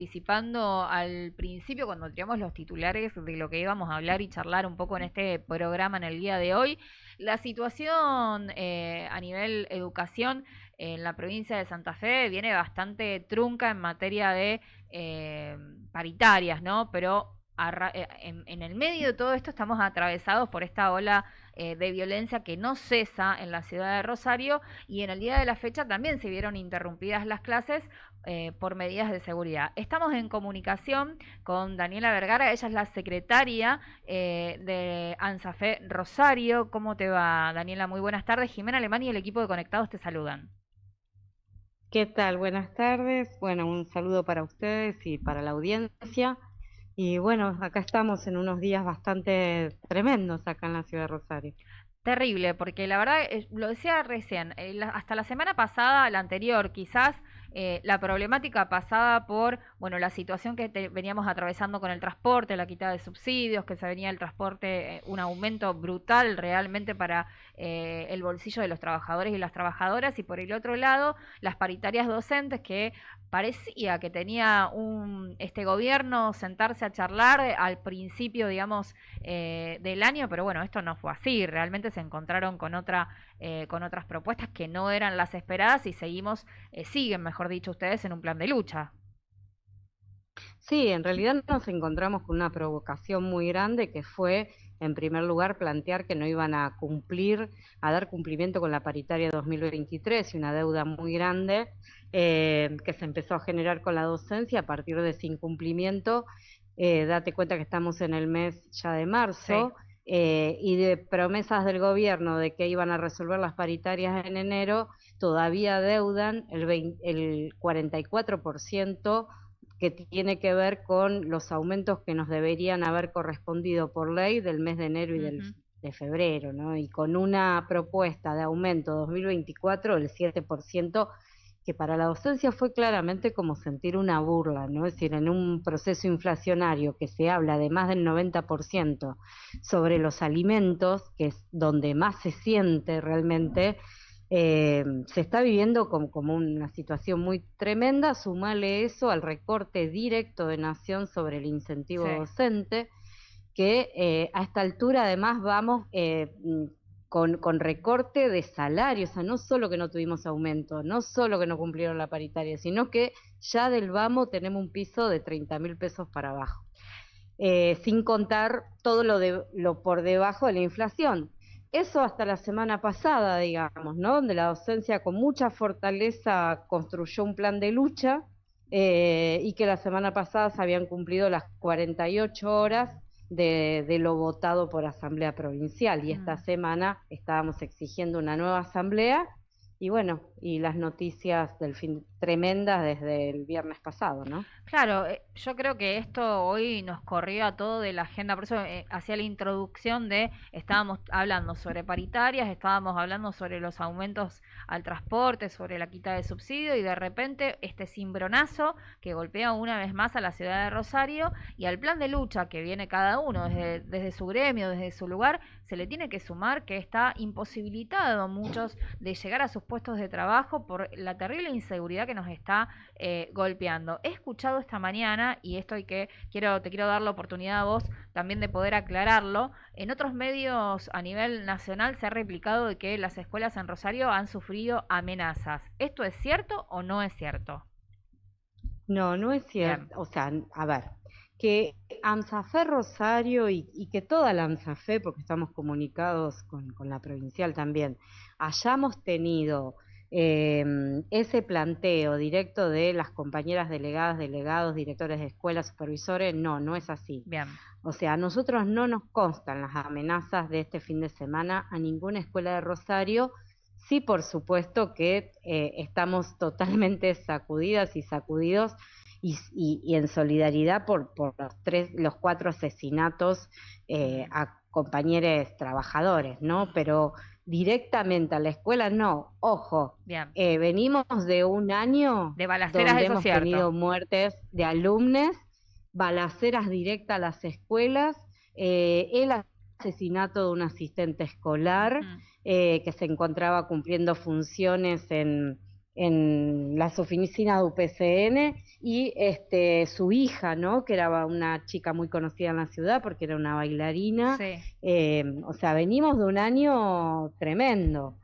Anticipando al principio cuando teníamos los titulares de lo que íbamos a hablar y charlar un poco en este programa en el día de hoy, la situación a nivel educación en la provincia de Santa Fe viene bastante trunca en materia de eh, paritarias, ¿no? Pero en el medio de todo esto estamos atravesados por esta ola de violencia que no cesa en la ciudad de Rosario y en el día de la fecha también se vieron interrumpidas las clases por medidas de seguridad. Estamos en comunicación con Daniela Vergara, ella es la secretaria de ANSAFE Rosario. ¿Cómo te va, Daniela? Muy buenas tardes. Jimena Alemán y el equipo de Conectados te saludan. ¿Qué tal? Buenas tardes. Bueno, un saludo para ustedes y para la audiencia. Y bueno, acá estamos en unos días bastante tremendos acá en la ciudad de Rosario. Terrible, porque la verdad, lo decía recién, hasta la semana pasada, la anterior, quizás la problemática pasaba por, bueno, la situación que veníamos atravesando con el transporte, la quita de subsidios, que se venía el transporte, un aumento brutal realmente para el bolsillo de los trabajadores y las trabajadoras, y por el otro lado, las paritarias docentes que parecía que tenía este gobierno sentarse a charlar al principio, digamos, del año, pero bueno, esto no fue así, realmente se encontraron con otras propuestas que no eran las esperadas y siguen, mejor dicho, ustedes en un plan de lucha. Sí, en realidad nos encontramos con una provocación muy grande que fue, en primer lugar, plantear que no iban a cumplir, a dar cumplimiento con la paritaria 2023 y una deuda muy grande que se empezó a generar con la docencia a partir de ese incumplimiento. Date cuenta que estamos en el mes ya de Sí. marzo y de promesas del gobierno de que iban a resolver las paritarias en enero, todavía deudan el 44% que tiene que ver con los aumentos que nos deberían haber correspondido por ley del mes de enero y Ujú. de febrero, ¿no? Y con una propuesta de aumento 2024 del 7%, que para la docencia fue claramente como sentir una burla, ¿no? Es decir, en un proceso inflacionario que se habla de más del 90% sobre los alimentos, que es donde más se siente realmente, se está viviendo como una situación muy tremenda. Sumale eso al recorte directo de Nación sobre el incentivo Sí. docente, que a esta altura además vamos con recorte de salario. O sea, no solo que no tuvimos aumento, no solo que no cumplieron la paritaria, sino que ya del vamos tenemos un piso de 30.000 pesos para abajo, sin contar todo lo por debajo de la inflación. Eso hasta la semana pasada, digamos, ¿no? Donde la docencia con mucha fortaleza construyó un plan de lucha, y que la semana pasada se habían cumplido las 48 horas de lo votado por Asamblea Provincial, y esta Mm. semana estábamos exigiendo una nueva asamblea. Y bueno, y las noticias del fin tremendas desde el viernes pasado, ¿no? Claro, yo creo que esto hoy nos corrió a todo de la agenda, por eso hacía la introducción de, estábamos hablando sobre paritarias, estábamos hablando sobre los aumentos al transporte, sobre la quita de subsidio y de repente este cimbronazo que golpea una vez más a la ciudad de Rosario y al plan de lucha que viene cada uno desde su gremio, desde su lugar, se le tiene que sumar que está imposibilitado a muchos de llegar a sus puestos de trabajo por la terrible inseguridad que nos está golpeando. He escuchado esta mañana, y esto te quiero dar la oportunidad a vos también de poder aclararlo, en otros medios a nivel nacional se ha replicado de que las escuelas en Rosario han sufrido amenazas. ¿Esto es cierto o no es cierto? No, no es Bien. cierto. O sea, a ver, que AMSAFE Rosario y que toda la AMSAFE, porque estamos comunicados con la provincial también, hayamos tenido eh, ese planteo directo de las compañeras delegadas, delegados, directores de escuelas, supervisores, no, no es así. Bien. O sea, a nosotros no nos constan las amenazas de este fin de semana a ninguna escuela de Rosario. Sí, por supuesto que estamos totalmente sacudidas y sacudidos y en solidaridad por los cuatro asesinatos Mm. a compañeros trabajadores, ¿no? Pero directamente a la escuela no. Ojo, Bien. venimos de un año De balaceras, donde eso es hemos cierto. tenido muertes de alumnos, balaceras directas a las escuelas, el asesinato de un asistente escolar Ujú. que se encontraba cumpliendo funciones en las oficinas de UPCN, y su hija, ¿no? Que era una chica muy conocida en la ciudad porque era una bailarina. Sí. O sea, venimos de un año tremendo,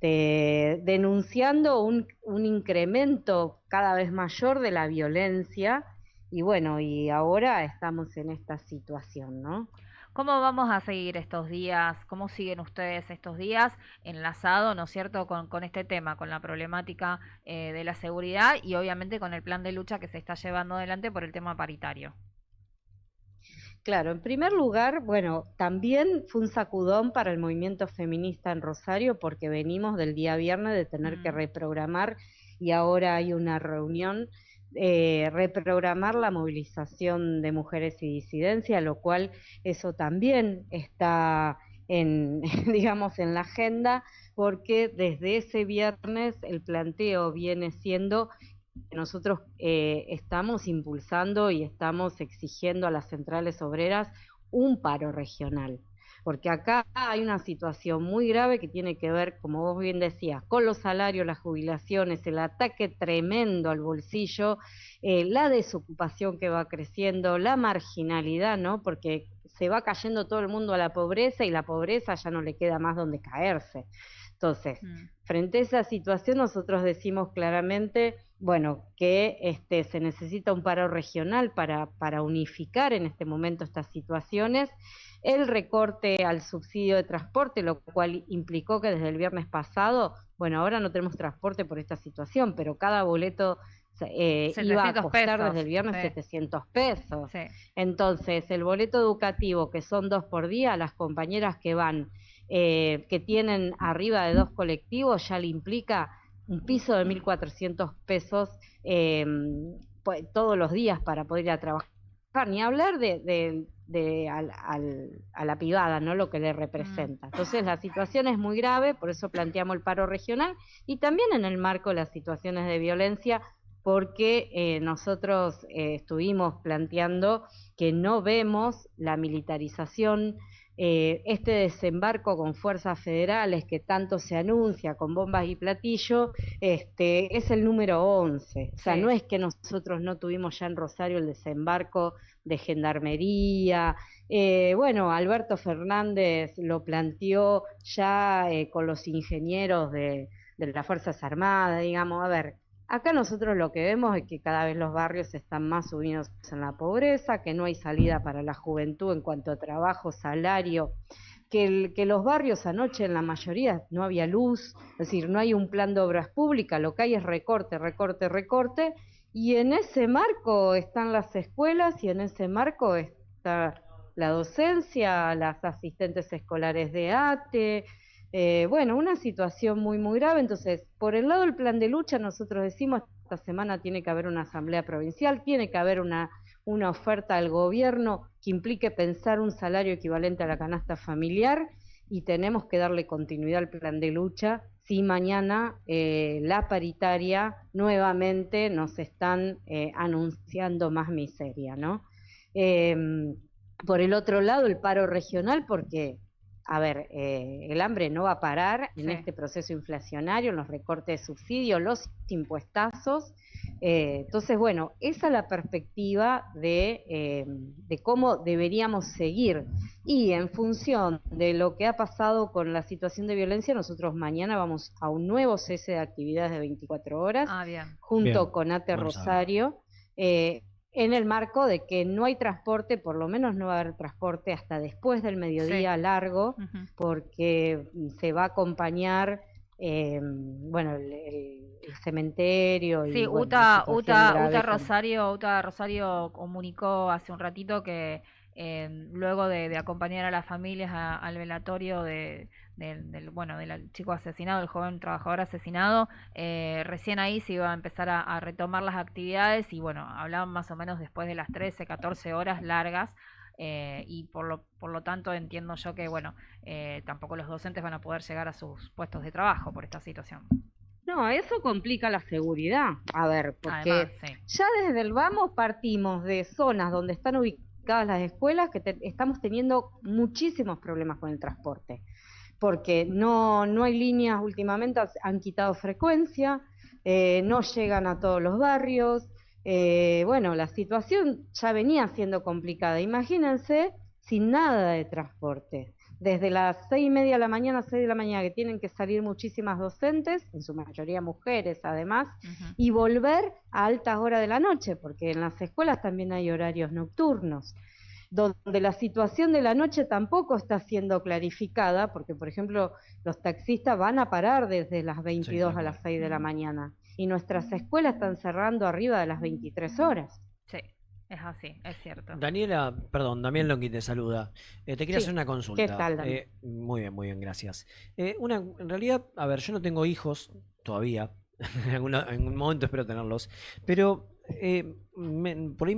denunciando un incremento cada vez mayor de la violencia, y bueno, y ahora estamos en esta situación, ¿no? ¿Cómo vamos a seguir estos días? ¿Cómo siguen ustedes estos días enlazado, ¿no es cierto?, con este tema, con la problemática de la seguridad y obviamente con el plan de lucha que se está llevando adelante por el tema paritario. Claro, en primer lugar, bueno, también fue un sacudón para el movimiento feminista en Rosario porque venimos del día viernes de tener que Mm, reprogramar, y ahora hay una reunión, reprogramar la movilización de mujeres y disidencia, lo cual eso también está en, digamos, en la agenda, porque desde ese viernes el planteo viene siendo: nosotros estamos impulsando y estamos exigiendo a las centrales obreras un paro regional, porque acá hay una situación muy grave que tiene que ver, como vos bien decías, con los salarios, las jubilaciones, el ataque tremendo al bolsillo, la desocupación que va creciendo, la marginalidad, ¿no? Porque se va cayendo todo el mundo a la pobreza, y la pobreza ya no le queda más donde caerse. Entonces, mm. frente a esa situación, nosotros decimos claramente, bueno, que se necesita un paro regional para unificar en este momento estas situaciones. El recorte al subsidio de transporte, lo cual implicó que desde el viernes pasado, bueno, ahora no tenemos transporte por esta situación, pero cada boleto iba a 700 costar pesos, desde el viernes sí, 700 pesos. sí. Entonces, el boleto educativo, que son 2 por día, las compañeras que van, que tienen arriba de 2 colectivos, ya le implica un piso de 1.400 pesos, eh, pues, todos los días para poder ir a trabajar, ni hablar a la privada, ¿no? Lo que le Mm. representa. Entonces la situación es muy grave, por eso planteamos el paro regional, y también en el marco de las situaciones de violencia, porque nosotros estuvimos planteando que no vemos la militarización, este desembarco con fuerzas federales que tanto se anuncia con bombas y platillo, es el número 11. O sea, no Sí. es que nosotros no tuvimos ya en Rosario el desembarco de gendarmería. Bueno, Alberto Fernández lo planteó ya con los ingenieros de las Fuerzas Armadas, digamos. A ver, acá nosotros lo que vemos es que cada vez los barrios están más subidos en la pobreza, que no hay salida para la juventud en cuanto a trabajo, salario, que los barrios anoche en la mayoría no había luz, es decir, no hay un plan de obras públicas, lo que hay es recorte, recorte, recorte, y en ese marco están las escuelas, y en ese marco está la docencia, las asistentes escolares de ATE. Bueno, una situación muy, muy grave. Entonces, por el lado del plan de lucha, nosotros decimos, esta semana tiene que haber una asamblea provincial, tiene que haber una oferta al gobierno que implique pensar un salario equivalente a la canasta familiar, y tenemos que darle continuidad al plan de lucha si mañana la paritaria nuevamente nos están anunciando más miseria, ¿no? Eh, por el otro lado, el paro regional, porque, a ver, el hambre no va a parar en Sí. este proceso inflacionario, en los recortes de subsidios, los impuestazos. Entonces, bueno, esa es la perspectiva de cómo deberíamos seguir. Y en función de lo que ha pasado con la situación de violencia, nosotros mañana vamos a un nuevo cese de actividades de 24 horas, Ah, bien. junto Bien, con ATE bueno saberlo. Rosario, eh, en el marco de que no hay transporte, por lo menos no va a haber transporte hasta después del Sí. mediodía largo, Ujú. porque se va a acompañar, bueno, el cementerio, Sí, y bueno, la situación grave con... UTA Rosario comunicó hace un ratito que luego de acompañar a las familias al velatorio bueno, del chico asesinado, el joven trabajador asesinado, recién ahí se iba a empezar a retomar las actividades y bueno, hablaban más o menos después de las 13, 14 horas largas. Y por lo tanto entiendo yo que bueno, tampoco los docentes van a poder llegar a sus puestos de trabajo por esta situación. No, eso complica la seguridad. A ver, Además, porque sí. ya desde el vamos partimos de zonas donde están ubicadas las escuelas que estamos teniendo muchísimos problemas con el transporte, porque no hay líneas, últimamente han quitado frecuencia, no llegan a todos los barrios. Bueno, la situación ya venía siendo complicada. Imagínense sin nada de transporte. Desde las 6:30 de la mañana, 6 de la mañana, que tienen que salir muchísimas docentes, en su mayoría mujeres además, Ujú. y volver a altas horas de la noche, porque en las escuelas también hay horarios nocturnos, donde la situación de la noche tampoco está siendo clarificada, porque por ejemplo los taxistas van a parar desde las Sí, 22 tal a cual. las 6 de la mañana, y nuestras escuelas están cerrando arriba de las 23 horas. Sí, es así, es cierto. Daniela, perdón, Damián Lonqui te saluda. Te quería hacer Sí, una ¿qué consulta. tal, Dani? Muy bien, gracias. En realidad, a ver, yo no tengo hijos todavía. En un momento espero tenerlos. Pero por ahí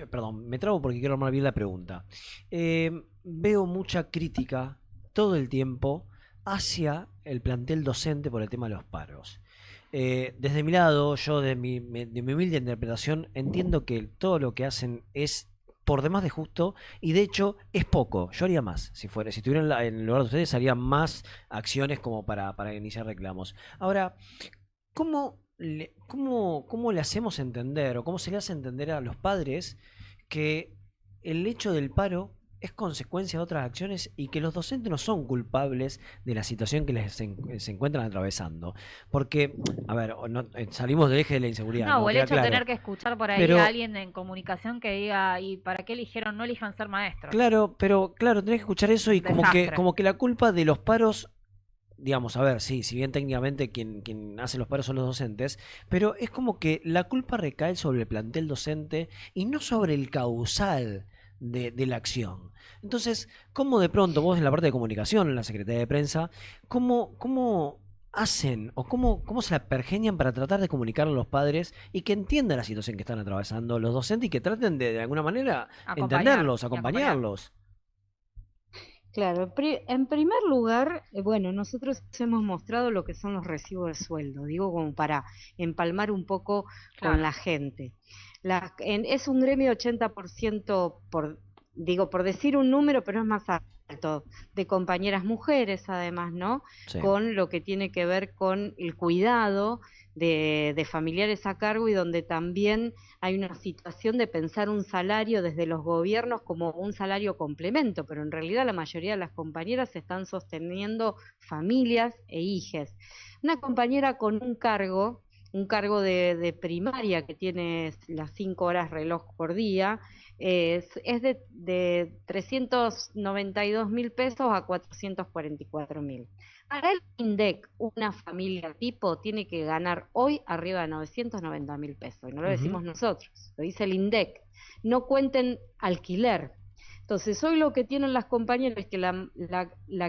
perdón, me trabo porque quiero armar bien la pregunta. Veo mucha crítica todo el tiempo hacia el plantel docente por el tema de los paros. Desde mi lado, yo de mi humilde interpretación, entiendo que todo lo que hacen es por demás de justo y de hecho es poco. Yo haría más. Si estuviera en el lugar de ustedes, haría más acciones como para iniciar reclamos. Ahora, ¿cómo le hacemos entender o cómo se le hace entender a los padres que el hecho del paro es consecuencia de otras acciones y que los docentes no son culpables de la situación que se encuentran atravesando? Porque, a ver, salimos del eje de la inseguridad, No, ¿no? o el Queda hecho de claro. tener que escuchar por ahí a Pero, alguien en comunicación que diga, ¿y para qué eligieron? No elijan ser maestros. claro, tenés que escuchar eso y Un desastre. como que la culpa de los paros, digamos, a ver, sí, si bien técnicamente quien hace los paros son los docentes, pero es como que la culpa recae sobre el plantel docente y no sobre el causal de la acción. Entonces, ¿cómo de pronto vos en la parte de comunicación, en la Secretaría de Prensa, cómo hacen o cómo se la pergenian para tratar de comunicar a los padres y que entiendan la situación que están atravesando los docentes y que traten de alguna manera Acompañar entenderlos, y acompañar. acompañarlos? Claro, en primer lugar, bueno, nosotros hemos mostrado lo que son los recibos de sueldo, digo, como para empalmar un poco con Claro. la gente. Es un gremio 80%, digo, por decir un número, pero es más alto, de compañeras mujeres, además, ¿no? Sí. Con lo que tiene que ver con el cuidado de familiares a cargo y donde también hay una situación de pensar un salario desde los gobiernos como un salario complemento, pero en realidad la mayoría de las compañeras están sosteniendo familias e hijes. Una compañera con un cargo de primaria que tiene las 5 horas reloj por día, es de 392.000 pesos a 444.000. Para el INDEC, una familia tipo tiene que ganar hoy arriba de 990.000 pesos. Y no lo Ujú. decimos nosotros, lo dice el INDEC. No cuenten alquiler. Entonces, hoy lo que tienen las compañeras es que la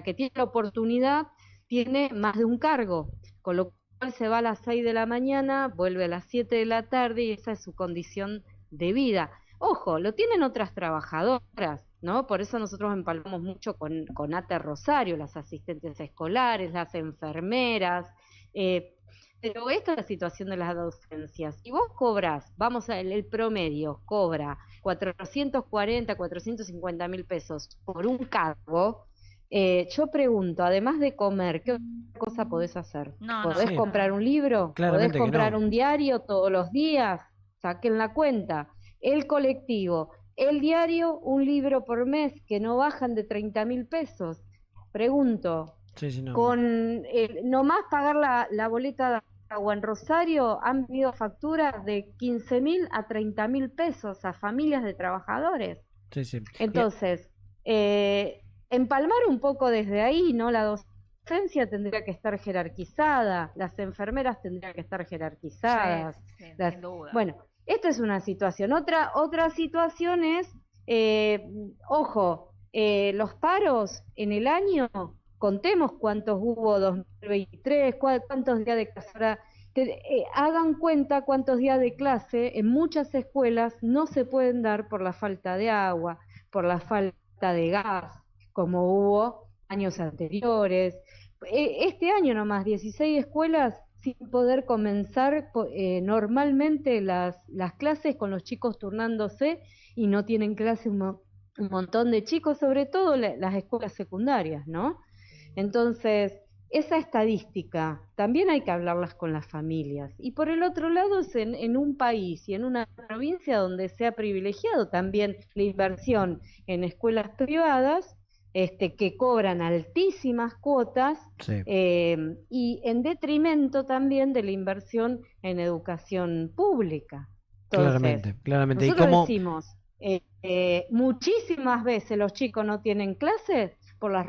que tiene la oportunidad tiene más de un cargo, con lo cual se va a las 6 de la mañana, vuelve a las 7 de la tarde y esa es su condición de vida. Ojo, lo tienen otras trabajadoras, ¿no? Por eso nosotros empalmamos mucho con ATE Rosario, las asistentes escolares, las enfermeras, eh, pero esta es la situación de las docencias. Si vos cobras, vamos a el promedio, cobra 450.000 pesos por un cargo, yo pregunto, además de comer, ¿qué otra cosa podés hacer? No, no, ¿Podés Sí, comprar un libro? ¿Podés claramente que comprar no. un diario todos los días? Saquen la cuenta. El colectivo, el diario, un libro por mes que no bajan de 30.000 pesos. Pregunto, Sí, sí, no. con nomás pagar la boleta de agua en Rosario han habido facturas de 15.000 a 30.000 pesos a familias de trabajadores. Sí, sí. Entonces, empalmar un poco desde ahí, ¿no? La docencia tendría que estar jerarquizada, las enfermeras tendrían que estar Sí, jerarquizadas. sin duda. Bueno, esta es una situación. Otra situación es, ojo, los paros en el año, contemos cuántos hubo 2023, cuántos días de clase habrá. Hagan cuenta cuántos días de clase en muchas escuelas no se pueden dar por la falta de agua, por la falta de gas, como hubo años anteriores. Este año nomás, 16 escuelas sin poder comenzar normalmente las clases con los chicos turnándose y no tienen clase un montón de chicos, sobre todo las escuelas secundarias, ¿no? Entonces, esa estadística también hay que hablarlas con las familias. Y por el otro lado, es en un país y en una provincia donde se ha privilegiado también la inversión en escuelas privadas, que cobran altísimas cuotas, Sí, y en detrimento también de la inversión en educación pública. Entonces, claramente, claramente. ¿Y nosotros cómo? decimos, muchísimas veces los chicos no tienen clases por la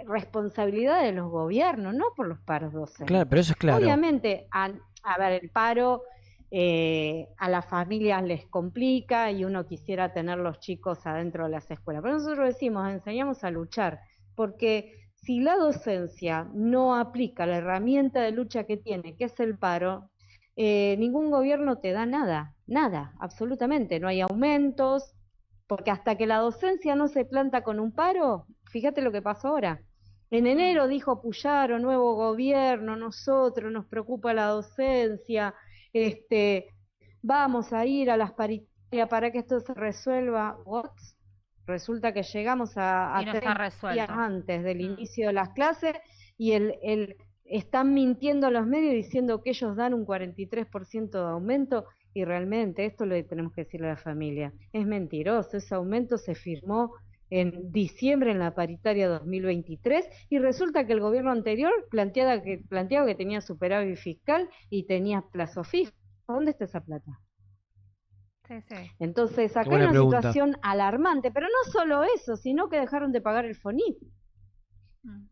responsabilidad de los gobiernos, no por los paros Claro, pero docentes. eso es claro. Obviamente, a ver, el paro, a las familias les complica y uno quisiera tener los chicos adentro de las escuelas. Pero nosotros decimos, enseñamos a luchar, porque si la docencia no aplica la herramienta de lucha que tiene, que es el paro, ningún gobierno te da nada, nada, absolutamente. No hay aumentos, porque hasta que la docencia no se planta con un paro, fíjate lo que pasó ahora. En Mm. enero dijo Puyaro, nuevo gobierno, nosotros nos preocupa la docencia, este, vamos a ir a las paritarias para que esto se resuelva. What? Resulta que llegamos Y a no está 3 días resuelto. antes del Mm. inicio de las clases y están mintiendo a los medios diciendo que ellos dan un 43% de aumento y realmente esto le tenemos que decirle a la familia. Es mentiroso, ese aumento se firmó en diciembre en la paritaria 2023 y resulta que el gobierno anterior planteaba que tenía superávit fiscal y tenía plazo fijo. ¿Dónde está esa plata? Sí, sí. Entonces, Qué acá hay buena una pregunta. situación alarmante, pero no solo eso, sino que dejaron de pagar el FONIP. Mm.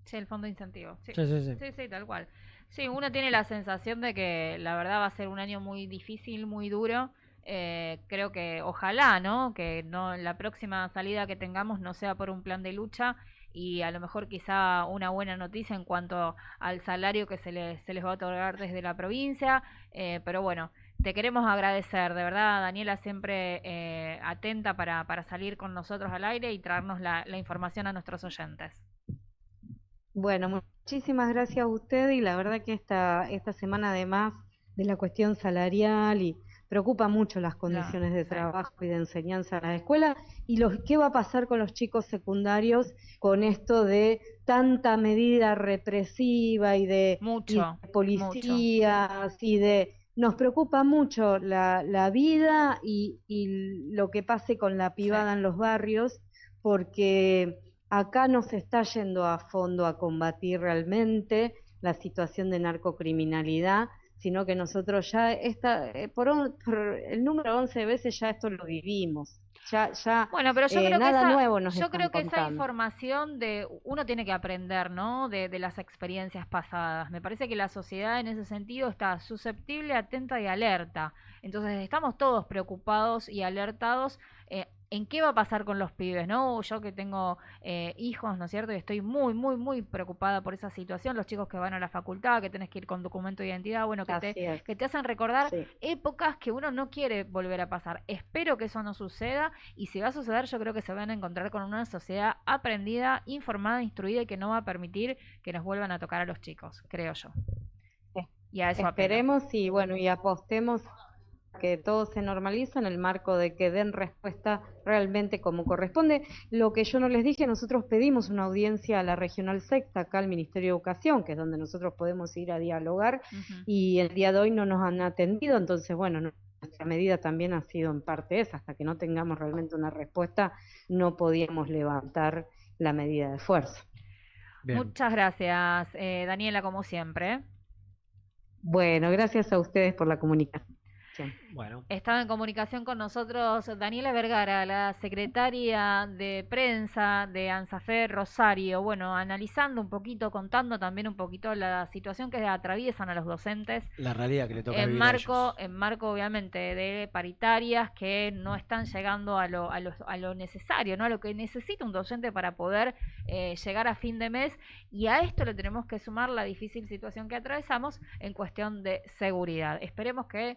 Sí, el fondo de incentivos. Sí, Sí, sí, sí. sí, sí, tal cual. Sí, uno tiene la sensación de que la verdad va a ser un año muy difícil, muy duro. Creo que ojalá, ¿no? Que no la próxima salida que tengamos no sea por un plan de lucha y a lo mejor quizá una buena noticia en cuanto al salario que se les va a otorgar desde la provincia. Pero bueno, te queremos agradecer, de verdad, Daniela, siempre atenta para salir con nosotros al aire y traernos la información a nuestros oyentes. Bueno, muchísimas gracias a usted y la verdad que esta semana además de la cuestión salarial y preocupa mucho las condiciones de Sí. trabajo y de enseñanza en la escuela y qué va a pasar con los chicos secundarios con esto de tanta medida represiva y Mucho, de mucho. policías y de... Nos preocupa mucho la vida y lo que pase con la Sí. pibada en los barrios porque acá no se está yendo a fondo a combatir realmente la situación de narcocriminalidad, sino que nosotros ya por el número 11 de veces ya esto lo vivimos. Ya Bueno, pero nada nuevo nos yo están creo que esa contando. información de uno tiene que aprender, ¿no? De las experiencias pasadas. Me parece que la sociedad en ese sentido está susceptible, atenta y alerta. Entonces estamos todos preocupados y alertados en qué va a pasar con los pibes, ¿no? Yo que tengo hijos, ¿no es cierto? Y estoy muy, muy, muy preocupada por esa situación. Los chicos que van a la facultad, que tenés que ir con documento de identidad, bueno, Así es, que te hacen recordar sí. épocas que uno no quiere volver a pasar. Espero que eso no suceda y si va a suceder yo creo que se van a encontrar con una sociedad aprendida, informada, instruida y que no va a permitir que nos vuelvan a tocar a los chicos, creo yo. Es- Y a eso apelo. Esperemos y bueno, y apostemos que todo se normaliza en el marco de que den respuesta realmente como corresponde. Lo que yo no les dije, nosotros pedimos una audiencia a la Regional Sexta, acá al Ministerio de Educación, que es donde nosotros podemos ir a dialogar, Ujú. y el día de hoy no nos han atendido, entonces bueno, nuestra medida también ha sido en parte esa, hasta que no tengamos realmente una respuesta, no podíamos levantar la medida de fuerza. Bien. Muchas gracias, Daniela, como siempre. Bueno, gracias a ustedes por la comunicación. Bueno, Estaba en comunicación con nosotros Daniela Vergara, la secretaria de prensa de ANSAFE Rosario. Bueno, analizando un poquito, contando también un poquito la situación que atraviesan a los docentes la realidad que le toca vivir a ellos. en marco obviamente de paritarias que no están llegando a lo necesario, ¿no? A lo que necesita un docente para poder llegar a fin de mes. Y a esto le tenemos que sumar la difícil situación que atravesamos en cuestión de seguridad. Esperemos que